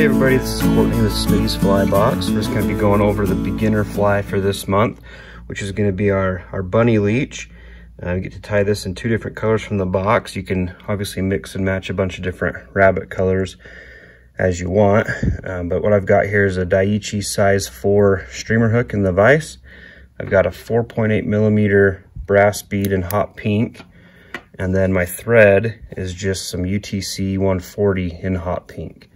Hey everybody, this is Courtney with Smitty's Fly Box. We're just going to be going over the beginner fly for this month, which is going to be our Bunny Leech. We get to tie this in 2 different colors from the box. You can obviously mix and match a bunch of different rabbit colors as you want. But what I've got here is a Daiichi size 4 streamer hook in the vise. I've got a 4.8 millimeter brass bead in hot pink. And then my thread is just some UTC 140 in hot pink.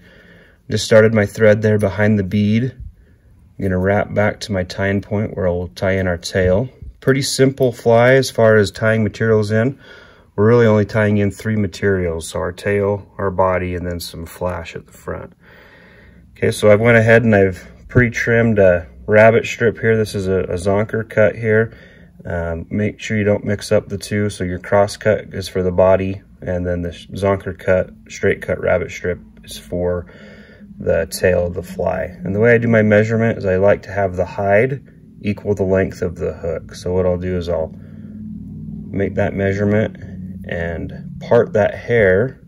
Just started my thread there behind the bead. I'm gonna wrap back to my tying point where I'll tie in our tail. Pretty simple fly as far as tying materials in. We're really only tying in 3 materials. So our tail, our body, and then some flash at the front. Okay, so I went ahead and I've pre-trimmed a rabbit strip here. This is a zonker cut here. Make sure you don't mix up the two. So your cross cut is for the body, and then the zonker cut, straight cut rabbit strip is for the tail of the fly. And the way I do my measurement is I like to have the hide equal the length of the hook. So what I'll do is I'll make that measurement and part that hair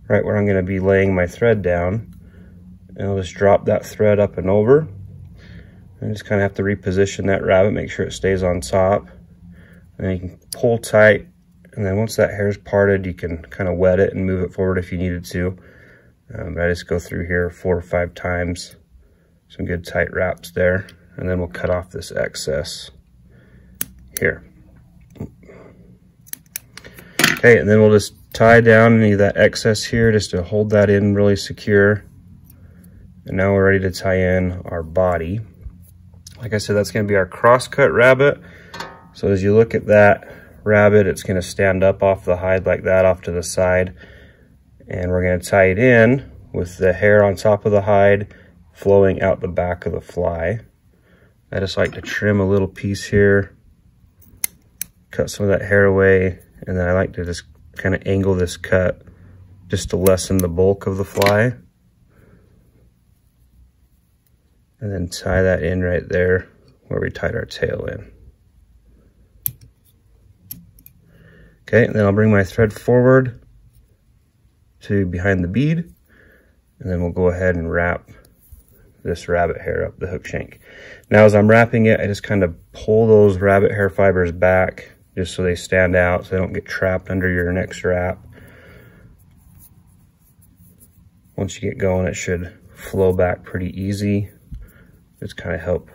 right where I'm going to be laying my thread down, and I'll just drop that thread up and over, and just kind of have to reposition that rabbit, make sure it stays on top, and then you can pull tight, and then once that hair is parted you can kind of wet it and move it forward if you needed to. But I just go through here 4 or 5 times, some good tight wraps there, and then we'll cut off this excess here. Okay, and then we'll just tie down any of that excess here just to hold that in really secure. And now we're ready to tie in our body. Like I said, that's going to be our cross-cut rabbit. So as you look at that rabbit, it's going to stand up off the hide like that, off to the side. And we're going to tie it in with the hair on top of the hide flowing out the back of the fly. I just like to trim a little piece here, cut some of that hair away, and then I like to just kind of angle this cut just to lessen the bulk of the fly. And then tie that in right there where we tied our tail in. Okay, and then I'll bring my thread forward to behind the bead, and then we'll go ahead and wrap this rabbit hair up the hook shank. Now as I'm wrapping it, I just kind of pull those rabbit hair fibers back just so they stand out, so they don't get trapped under your next wrap. Once you get going, it should flow back pretty easy. Just kind of help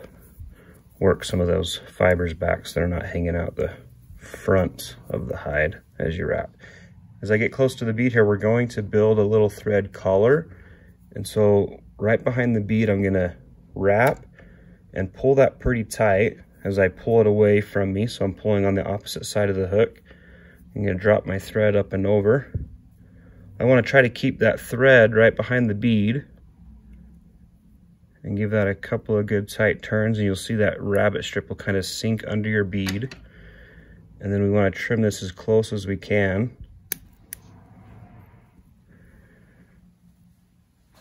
work some of those fibers back so they're not hanging out the front of the hide as you wrap. As I get close to the bead here, we're going to build a little thread collar. And so right behind the bead, I'm gonna wrap and pull that pretty tight as I pull it away from me. So I'm pulling on the opposite side of the hook. I'm gonna drop my thread up and over. I wanna try to keep that thread right behind the bead and give that a couple of good tight turns, and you'll see that rabbit strip will kind of sink under your bead. And then we wanna trim this as close as we can.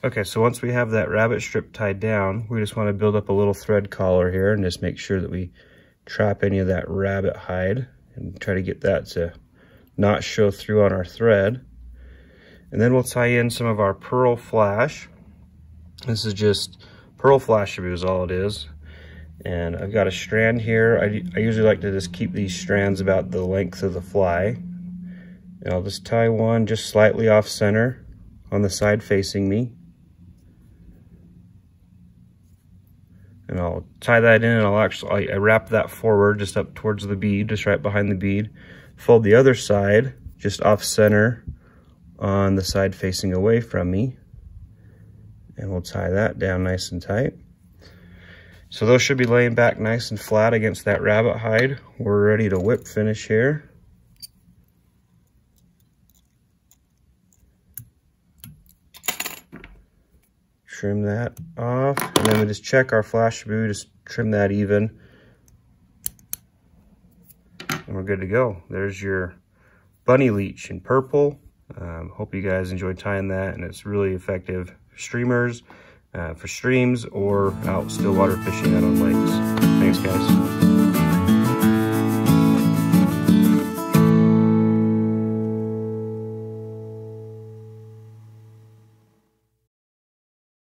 Okay, so once we have that rabbit strip tied down, we just want to build up a little thread collar here and just make sure that we trap any of that rabbit hide and try to get that to not show through on our thread. And then we'll tie in some of our pearl flash. This is just pearl flash is all it is. And I've got a strand here. I usually like to just keep these strands about the length of the fly. And I'll just tie one just slightly off center on the side facing me. And I'll tie that in, and I wrap that forward just up towards the bead, just right behind the bead. Fold the other side just off center on the side facing away from me. And we'll tie that down nice and tight. So those should be laying back nice and flat against that rabbit hide. We're ready to whip finish here. Trim that off, and then we just check our flash boot, just trim that even, and we're good to go. There's your Bunny Leech in purple. Hope you guys enjoyed tying that, and it's really effective for streamers, for streams, or out still water fishing out on lakes. Thanks guys.